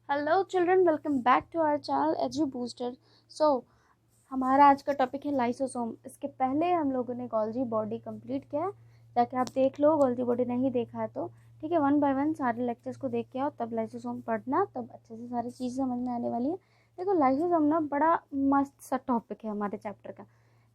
Hello children, welcome back to our channel Edu Booster. So हमारा आज का topic है लाइसोसोम। इसके पहले हम लोगों ने गोल्जी बॉडी कंप्लीट किया है, जाके आप देख लो। गोल्जी बॉडी नहीं देखा है तो ठीक है, वन बाय वन सारे लेक्चर्स को देख के आओ, तब लाइसोसोम पढ़ना, तब अच्छे से सारी चीज़ समझ में आने वाली है। देखो लाइसोसोम ना बड़ा मस्त सा टॉपिक है हमारे चैप्टर का।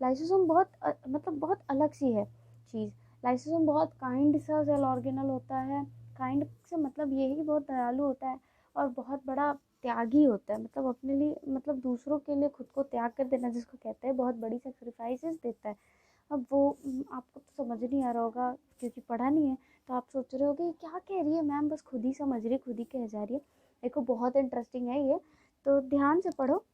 लाइसोसोम बहुत मतलब बहुत अलग सी है चीज़। लाइसोसोम बहुत काइंड सा सेल ऑर्गेनल होता है। काइंड से मतलब यही बहुत दयालु होता है और बहुत बड़ा त्यागी होता है। मतलब अपने लिए, मतलब दूसरों के लिए खुद को त्याग कर देना जिसको कहते हैं, बहुत बड़ी सेक्रीफाइसेस देता है। अब वो आपको तो समझ नहीं आ रहा होगा क्योंकि पढ़ा नहीं है, तो आप सोच रहे होगे क्या कह रही है मैम, बस खुद ही समझ रही, खुद ही कह जा रही है। देखो बहुत इंटरेस्टिंग है ये, तो ध्यान से पढ़ो।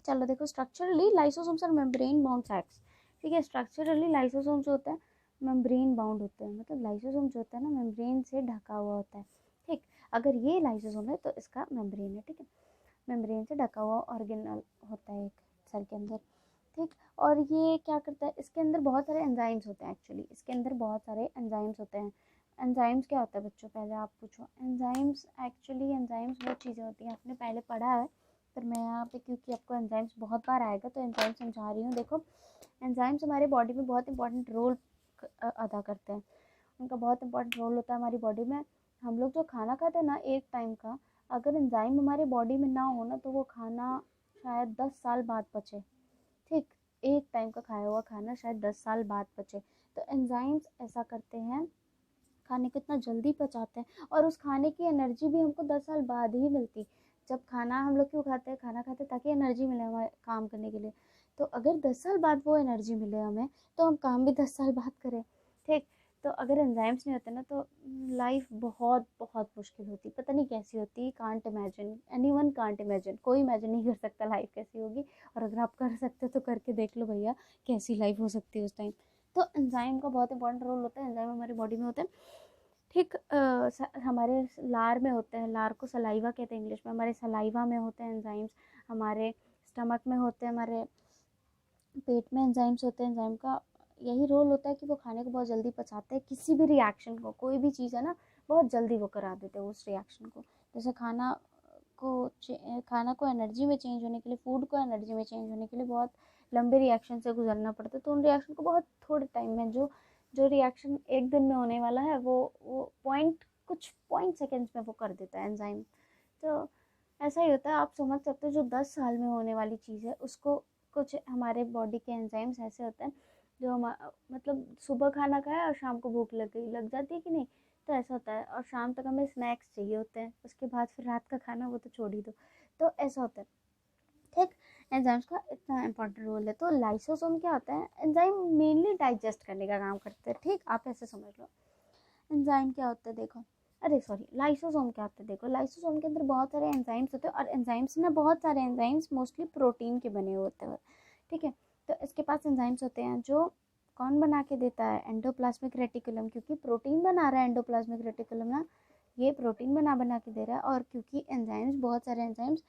चलो देखो, structurally lysosomes are membrane bound sacs. ठीक है, स्ट्रक्चरली लाइसोसोम जो होता है मेम्ब्रेन बाउंड होते हैं, मतलब लाइसोसोम जो होता है ना मेम्ब्रेन से ढका हुआ होता है। ठीक, अगर ये लाइसोसोम है तो इसका मेम्ब्रेन है। ठीक है, मेम्ब्रेन से ढका हुआ ऑर्गेनल होता है एक सेल के अंदर। ठीक, और ये क्या करता है, इसके अंदर बहुत सारे एंजाइम्स होते हैं। एक्चुअली इसके अंदर बहुत सारे एंजाइम्स होते हैं। एंजाइम्स क्या होता है बच्चों, पहले आप पूछो। एंजाइम्स एक्चुअली, एंजाइम्स वो चीज़ें होती हैं, आपने पहले पढ़ा है, पर मैं यहाँ पे क्योंकि आपको एंजाइम्स बहुत बार आएगा तो एंजाइम्स समझा रही हूँ। देखो, एंजाइम्स हमारे बॉडी में बहुत इंपॉर्टेंट रोल अदा करते हैं। उनका बहुत इंपॉर्टेंट रोल होता है हमारी बॉडी में। हम लोग जो खाना खाते हैं ना एक टाइम का, अगर एंजाइम हमारे बॉडी में ना हो ना तो वो खाना शायद 10 साल बाद पचे। ठीक, एक टाइम का खाया हुआ खाना शायद 10 साल बाद पचे। तो एंजाइम्स ऐसा करते हैं, खाने को इतना जल्दी पचाते हैं, और उस खाने की एनर्जी भी हमको 10 साल बाद ही मिलती। जब खाना हम लोग क्यों खाते हैं, खाना खाते हैं ताकि एनर्जी मिले हमारे काम करने के लिए। तो अगर 10 साल बाद वो एनर्जी मिले हमें, तो हम काम भी 10 साल बाद करें। ठीक, तो अगर एंजाइम्स नहीं होते ना तो लाइफ बहुत बहुत मुश्किल होती, पता नहीं कैसी होती। Can't imagine, anyone can't imagine, कोई इमेजिन नहीं कर सकता लाइफ कैसी होगी। और अगर आप कर सकते हो तो करके देख लो भैया, कैसी लाइफ हो सकती है उस टाइम। तो एंजाइम का बहुत इंपॉर्टेंट रोल होता है, एंजाइम हमारी बॉडी में होते हैं। ठीक, हमारे लार में होते हैं, लार को सलाइवा कहते हैं इंग्लिश में। हमारे सलाइवा में होते हैं एंजाइम्स, हमारे स्टमक में होते हैं, हमारे पेट में एंजाइम्स होते हैं। एंजाइम का यही रोल होता है कि वो खाने को बहुत जल्दी पचाते हैं, किसी भी रिएक्शन को, कोई भी चीज़ है ना बहुत जल्दी वो करा देते हैं उस रिएक्शन को। जैसे खाना को एनर्जी में चेंज होने के लिए, फूड को एनर्जी में चेंज होने के लिए बहुत लंबे रिएक्शन से गुजरना पड़ता है। तो उन रिएक्शन को बहुत थोड़े टाइम में, जो जो रिएक्शन एक दिन में होने वाला है वो कुछ पॉइंट सेकेंड्स में वो कर देता है एंजाइम। तो ऐसा ही होता है, आप समझ सकते हो। जो 10 साल में होने वाली चीज़ है उसको, कुछ हमारे बॉडी के एंजाइम्स ऐसे होते हैं जो हम, मतलब सुबह खाना खाया और शाम को भूख लग गई, लग जाती है कि नहीं, तो ऐसा होता है। और शाम तक हमें स्नैक्स चाहिए होते हैं, उसके बाद फिर रात का खाना वो तो छोड़ ही दो। तो ऐसा होता है। ठीक, एंजाइम्स का इतना इंपॉर्टेंट रोल है। तो लाइसोसोम क्या होता है, एंजाइम मेनली डाइजेस्ट करने का काम करते हैं। ठीक, आप ऐसे समझ लो। एंजाइम क्या होता है देखो, अरे सॉरी, लाइसोसोम क्या होता है देखो। लाइसोसोम के अंदर बहुत सारे एंजाइम्स होते हैं, और एंजाइम्स ना, बहुत सारे एंजाइम्स मोस्टली प्रोटीन के बने हुए होते हैं। ठीक है, तो इसके पास एंजाइम्स होते हैं जो कौन बना के देता है, एंडोप्लाज्मिक रेटिकुलम। क्योंकि प्रोटीन बना रहा है एंडोप्लाज्मिक रेटिकुलम ना, ये प्रोटीन बना बना के दे रहा है। और क्योंकि एंजाइम्स, बहुत सारे enzymes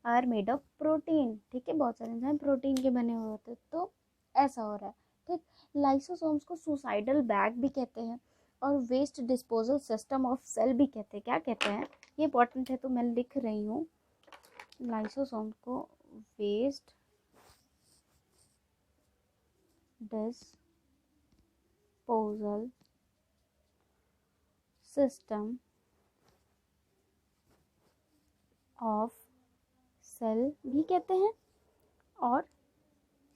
are made of protein. ठीक है, बहुत सारे एंजाइम प्रोटीन के बने हुए होते हैं, तो ऐसा हो रहा है। ठीक, लाइसोसोम्स को सुसाइडल बैग भी कहते हैं और waste disposal system of cell भी कहते हैं। क्या कहते हैं, ये इंपॉर्टेंट है तो मैं लिख रही हूँ। लाइसोसोम को waste disposal system of cell भी कहते हैं, और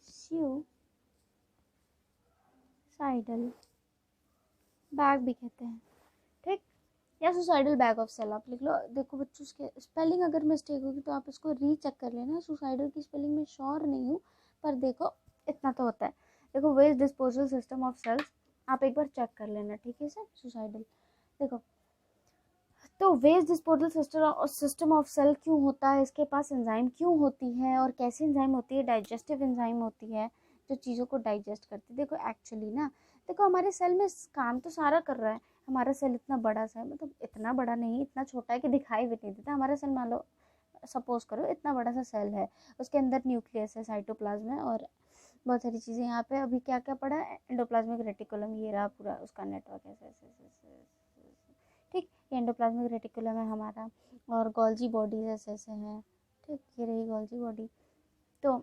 सुसाइडल बैग भी कहते हैं। ठीक, या सुसाइडल बैग ऑफ सेल आप लिख लो। देखो बच्चों, उसके स्पेलिंग अगर मिस्टेक होगी तो आप इसको रीचेक कर लेना। सुसाइडल की स्पेलिंग में श्योर नहीं हूँ, पर देखो इतना तो होता है। देखो, waste disposal system of cells, आप एक बार चेक कर लेना। ठीक है सर, सुसाइडल। देखो, तो waste disposal system of cell क्यों होता है, इसके पास एंजाइम क्यों होती है, और कैसी एंजाइम होती है, डाइजेस्टिव एंजाइम होती है जो चीज़ों को डाइजेस्ट करती है। देखो एक्चुअली ना, देखो हमारे सेल में काम तो सारा कर रहा है। हमारा सेल इतना बड़ा सा है, मतलब इतना बड़ा नहीं, इतना छोटा है कि दिखाई भी नहीं देता हमारा सेल। मान लो, सपोज करो इतना बड़ा सा सेल है, उसके अंदर न्यूक्लियस है, साइटोप्लाज्म है, और बहुत सारी चीज़ें। यहाँ पे अभी क्या क्या पड़ा है, एंडोप्लाज्मिक रेटिकुलम, ये रहा पूरा उसका नेटवर्क, ऐसे ऐसे ऐसे ऐसे ऐसे। ठीक, ये एंडोप्लाज्मिक रेटिकुलम है हमारा, और गोल्जी बॉडीज ऐसे ऐसे हैं। ठीक, ये रही गोल्जी बॉडी। तो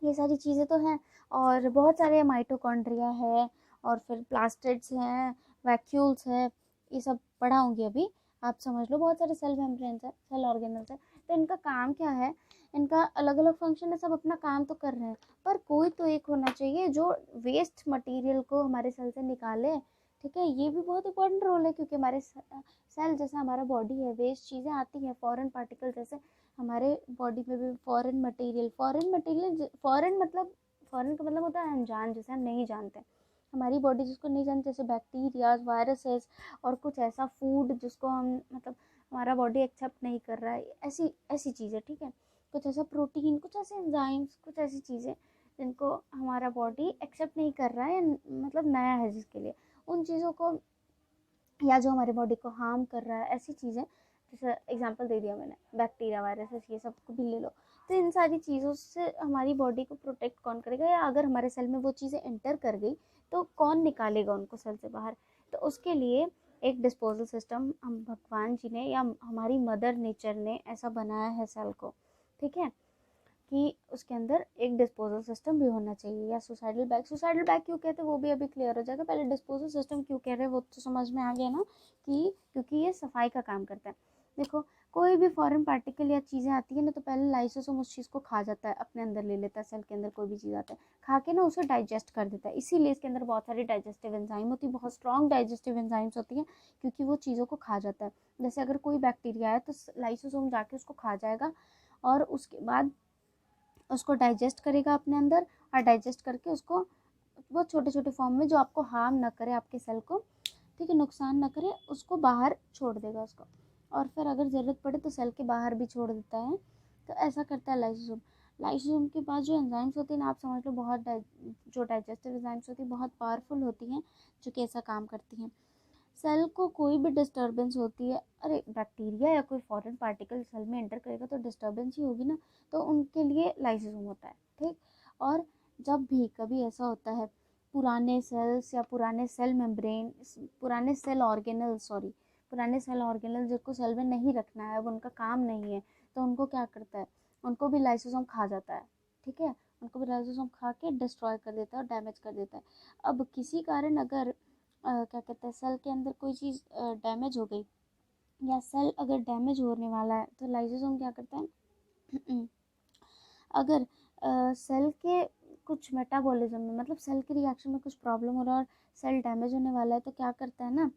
ये सारी चीज़ें तो हैं, और बहुत सारे माइटोकॉन्ड्रिया है, और फिर प्लास्टिड्स हैं, वैक्यूल्स है, ये सब पढ़ाऊँगी अभी, आप समझ लो। बहुत सारे सेल मेम्ब्रेन्स है, सेल ऑर्गेनल्स है। तो इनका काम क्या है, इनका अलग अलग फंक्शन है, सब अपना काम तो कर रहे हैं, पर कोई तो एक होना चाहिए जो वेस्ट मटेरियल को हमारे सेल से निकाले। ठीक है, ये भी बहुत इंपॉर्टेंट रोल है, क्योंकि हमारे सेल जैसा हमारा बॉडी है, वेस्ट चीज़ें आती हैं, फॉरेन पार्टिकल जैसे हमारे बॉडी में भी फॉरेन मटेरियल, फॉरेन मतलब, फॉरेन का मतलब होता है अनजान, जिसे हम नहीं जानते। हमारी बॉडी जिसको नहीं जानते, जैसे बैक्टीरियाज, वायरसेस, और कुछ ऐसा फूड जिसको हम मतलब हमारा बॉडी एक्सेप्ट नहीं कर रहा है, ऐसी ऐसी चीज़ें। ठीक है, कुछ ऐसा प्रोटीन, कुछ ऐसे एंजाइम्स, कुछ ऐसी चीज़ें जिनको हमारा बॉडी एक्सेप्ट नहीं कर रहा है, मतलब नया है जिसके लिए, उन चीज़ों को, या जो हमारे बॉडी को हार्म कर रहा है, ऐसी चीज़ें, जैसे एग्जांपल दे दिया मैंने, बैक्टीरिया, वायरसेस, ये सब को भी ले लो। तो इन सारी चीज़ों से हमारी बॉडी को प्रोटेक्ट कौन करेगा, या अगर हमारे सेल में वो चीज़ें एंटर कर गई तो कौन निकालेगा उनको सेल से बाहर। तो उसके लिए एक डिस्पोजल सिस्टम हम भगवान जी ने या हमारी मदर नेचर ने ऐसा बनाया है सेल को। ठीक है, कि उसके अंदर एक डिस्पोजल सिस्टम भी होना चाहिए, या सुसाइडल बैग क्यों कहते हैं वो भी अभी क्लियर हो जाएगा। पहले डिस्पोजल सिस्टम क्यों कह रहे हैं वो तो समझ में आ गया ना, कि क्योंकि ये सफाई का काम करता है। देखो, कोई भी फॉरेन पार्टिकल या चीज़ें आती है ना, तो पहले लाइसोसोम उस चीज़ को खा जाता है, अपने अंदर ले लेता है। सेल के अंदर कोई भी चीज़ आता है, खा के ना उसे डाइजेस्ट कर देता है। इसीलिए इसके अंदर बहुत सारी डाइजेस्टिव एंजाइम होती है, बहुत स्ट्रॉन्ग डाइजेस्टिव एंजाइम्स होती हैं, क्योंकि वो चीज़ों को खा जाता है। जैसे अगर कोई बैक्टीरिया है तो लाइसोसोम जाके उसको खा जाएगा, और उसके बाद उसको डाइजेस्ट करेगा अपने अंदर, और डाइजेस्ट करके उसको बहुत छोटे छोटे फॉर्म में, जो आपको हार्म ना करे, आपके सेल को, ठीक है, नुकसान ना करे, उसको बाहर छोड़ देगा उसको। और फिर अगर ज़रूरत पड़े तो सेल के बाहर भी छोड़ देता है। तो ऐसा करता है लाइसोसोम। लाइसोसोम के पास जो एंजाइम्स होती हैं ना, आप समझ लो, जो डाइजेस्टिव एंजाइम्स होती हैं बहुत पावरफुल होती हैं, जो कि ऐसा काम करती हैं। सेल को कोई भी डिस्टर्बेंस होती है, अरे बैक्टीरिया या कोई फॉरेन पार्टिकल सेल में एंटर करेगा तो डिस्टर्बेंस ही होगी ना, तो उनके लिए लाइसोसोम होता है। ठीक, और जब भी कभी ऐसा होता है, पुराने सेल्स या पुराने सेल मेम्ब्रेन, पुराने सेल ऑर्गेनल, सॉरी, पुराने सेल ऑर्गेनल जिनको सेल में नहीं रखना है, अब उनका काम नहीं है, तो उनको क्या करता है, उनको भी लाइसोसोम खा जाता है। ठीक है, उनको भी लाइसोसोम खा के डिस्ट्रॉय कर देता है और डैमेज कर देता है। अब किसी कारण अगर क्या कहते हैं, सेल के अंदर कोई चीज़ डैमेज हो गई, या सेल अगर डैमेज होने वाला है, तो लाइसोसोम क्या करता है अगर सेल के कुछ मेटाबॉलिज्म में, मतलब सेल के रिएक्शन में कुछ प्रॉब्लम हो रहा है और सेल डैमेज होने वाला है, तो क्या करता है ना,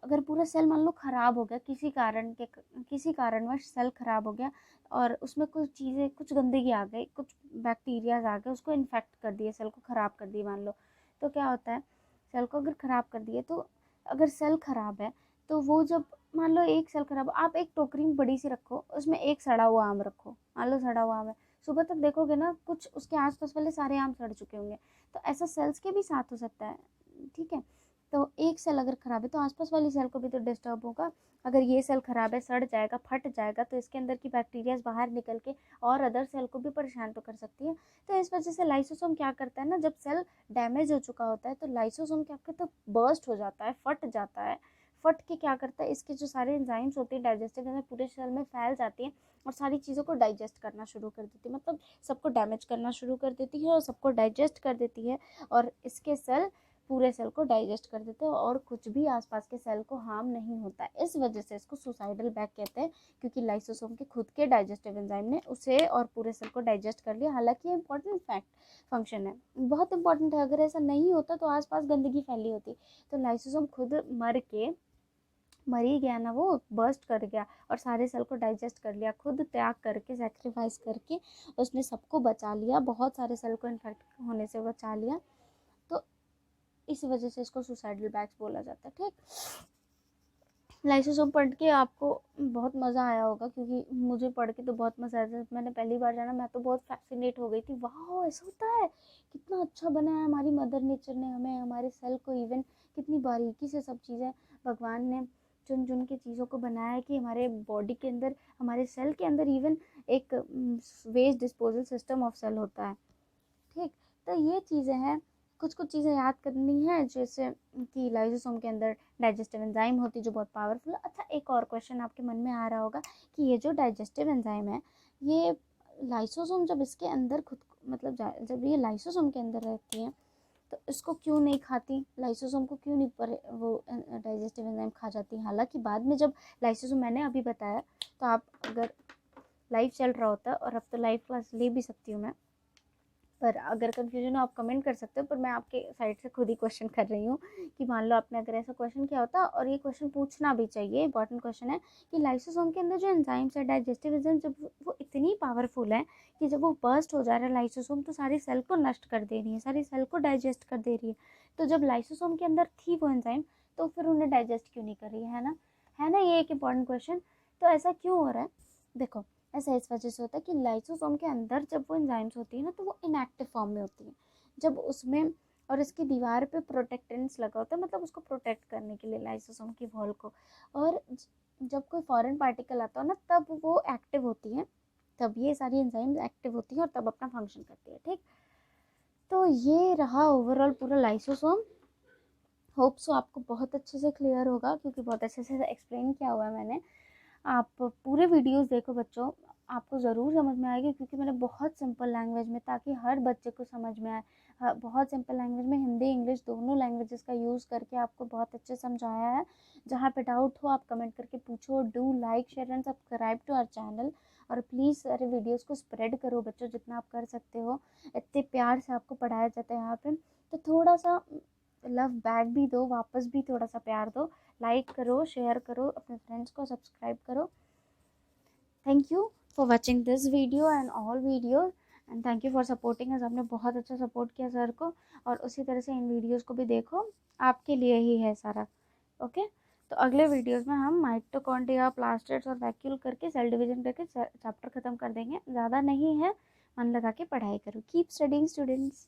अगर पूरा सेल मान लो ख़राब हो गया, किसी कारणवश सेल ख़राब हो गया, और उसमें कुछ चीज़ें, कुछ गंदगी आ गई, कुछ बैक्टीरियाज आ गए, उसको इन्फेक्ट कर दिए, सेल को ख़राब कर दिए मान लो, तो क्या होता है, सेल को अगर ख़राब कर दिए, तो अगर सेल ख़राब है, तो वो जब, मान लो एक सेल ख़राब, आप एक टोकरी में बड़ी सी रखो, उसमें एक सड़ा हुआ आम रखो, मान लो सड़ा हुआ आम है, सुबह तक देखोगे ना, कुछ उसके आसपास वाले सारे आम सड़ चुके होंगे। तो ऐसा सेल्स के भी साथ हो सकता है। ठीक है, तो एक सेल अगर ख़राब है तो आसपास वाली सेल को भी तो डिस्टर्ब होगा। अगर ये सेल ख़राब है, सड़ जाएगा, फट जाएगा, तो इसके अंदर की बैक्टीरियाज बाहर निकल के और अदर सेल को भी परेशान तो कर सकती है। तो इस वजह से लाइसोसोम क्या करता है ना, जब सेल डैमेज हो चुका होता है, तो लाइसोसोम क्या करता है, बर्स्ट हो जाता है, फट जाता है। फट के क्या करता है, इसके जो सारे एंजाइम्स होते हैं डाइजेस्टिव एंजाइम पूरे सेल में फैल जाती हैं, और सारी चीज़ों को डाइजेस्ट करना शुरू कर देती है, मतलब सबको डैमेज करना शुरू कर देती है और सबको डाइजेस्ट कर देती है। और इसके सेल पूरे सेल को डाइजेस्ट कर देते हैं, और कुछ भी आसपास के सेल को हार्म नहीं होता है। इस वजह से इसको सुसाइडल बैग कहते हैं, क्योंकि लाइसोसोम के खुद के डाइजेस्टिव एंजाइम ने उसे और पूरे सेल को डाइजेस्ट कर लिया। हालांकि ये इंपॉर्टेंट फंक्शन है, बहुत इंपॉर्टेंट है। अगर ऐसा नहीं होता तो आसपास गंदगी फैली होती, तो लाइसोसोम खुद मर ही गया ना, वो बर्स्ट कर गया और सारे सेल को डाइजेस्ट कर लिया, खुद त्याग करके, सेक्रीफाइस करके उसने सबको बचा लिया, बहुत सारे सेल को इन्फेक्ट होने से बचा लिया। तो इस वजह से इसको सुसाइडल बैग्स बोला जाता है। ठीक, लाइसोसोम पढ़ के आपको बहुत मज़ा आया होगा, क्योंकि मुझे पढ़ के तो बहुत मज़ा आया था। मैंने पहली बार जाना, मैं तो बहुत फैसिनेट हो गई थी, वाह ऐसा होता है, कितना अच्छा बनाया हमारी मदर नेचर ने हमें, हमारे सेल को इवन कितनी बारीकी से सब चीज़ें भगवान ने चुन चुन के चीज़ों को बनाया है, कि हमारे बॉडी के अंदर, हमारे सेल के अंदर इवन एक waste disposal system of cell होता है। ठीक, तो ये चीज़ें हैं। कुछ कुछ चीज़ें याद करनी है, जैसे कि लाइसोसोम के अंदर डाइजेस्टिव एंजाइम होती है जो बहुत पावरफुल है। अच्छा, एक और क्वेश्चन आपके मन में आ रहा होगा कि ये जो डाइजेस्टिव एंजाइम है, ये लाइसोसोम जब इसके अंदर खुद मतलब जब ये लाइसोसोम के अंदर रहती है तो इसको क्यों नहीं खाती, लाइसोसोम को क्यों नहीं पर वो डाइजेस्टिव एंजाइम खा जाती है। हालांकि बाद में जब लाइसोसोम, मैंने अभी बताया, तो आप अगर लाइव चल रहा होता है, और अब तो लाइव क्लास ले भी सकती हूँ मैं, पर अगर कन्फ्यूजन हो आप कमेंट कर सकते हो, पर मैं आपके साइड से खुद ही क्वेश्चन कर रही हूँ कि मान लो आपने अगर ऐसा क्वेश्चन किया होता, और ये क्वेश्चन पूछना भी चाहिए, इंपॉर्टेंट क्वेश्चन है, कि लाइसोसोम के अंदर जो एंजाइम्स है, डाइजेस्टिव एंजाइम, जब वो इतनी पावरफुल है कि जब वो बर्स्ट हो जा रहा है लाइसोसोम, तो सारी सेल को नष्ट कर दे रही है, सारी सेल को डाइजेस्ट कर दे रही है। तो जब लाइसोसोम के अंदर थी वो एंजाइम, तो फिर उन्हें डाइजेस्ट क्यों नहीं कर रही है ना, ये एक इंपॉर्टेंट क्वेश्चन। तो ऐसा क्यों हो रहा है, देखो, ऐसा इस वजह से होता है कि लाइसोसोम के अंदर जब वो एंजाइम्स होती है ना, तो वो इनएक्टिव फॉर्म में होती है। जब उसमें, और इसकी दीवार पे प्रोटेक्टेंट्स लगा होता है, मतलब उसको प्रोटेक्ट करने के लिए लाइसोसोम की वॉल को, और जब कोई फॉरेन पार्टिकल आता है ना, तब वो एक्टिव होती है, तब ये सारी एंजाइम्स एक्टिव होती हैं और तब अपना फंक्शन करती है। ठीक, तो ये रहा ओवरऑल पूरा लाइसोसोम। होप सो आपको बहुत अच्छे से क्लियर होगा, क्योंकि बहुत अच्छे से एक्सप्लेन किया हुआ है मैंने। आप पूरे वीडियोस देखो बच्चों, आपको ज़रूर समझ में आएगी, क्योंकि मैंने बहुत सिंपल लैंग्वेज में, ताकि हर बच्चे को समझ में आए, बहुत सिंपल लैंग्वेज में, हिंदी इंग्लिश दोनों लैंग्वेजेस का यूज़ करके आपको बहुत अच्छे समझाया है। जहाँ पे डाउट हो आप कमेंट करके पूछो। Do like share and subscribe to our channel, और प्लीज़ सारे वीडियोज़ को स्प्रेड करो बच्चों, जितना आप कर सकते हो। इतने प्यार से आपको पढ़ाया जाता है यहाँ पे, तो थोड़ा सा लव बैक भी दो, वापस भी थोड़ा सा प्यार दो। लाइक करो, शेयर करो, अपने फ्रेंड्स को सब्सक्राइब करो। Thank you for watching this video and all video, and thank you for supporting us. आपने बहुत अच्छा सपोर्ट किया सर को, और उसी तरह से इन वीडियोस को भी देखो, आपके लिए ही है सारा। ओके, तो अगले वीडियोस में हम माइटोकॉन्ड्रिया, प्लास्टिड्स और वैक्यूल करके, सेल डिवीजन करके चैप्टर खत्म कर देंगे। ज़्यादा नहीं है, मन लगा के पढ़ाई करो। Keep studying students.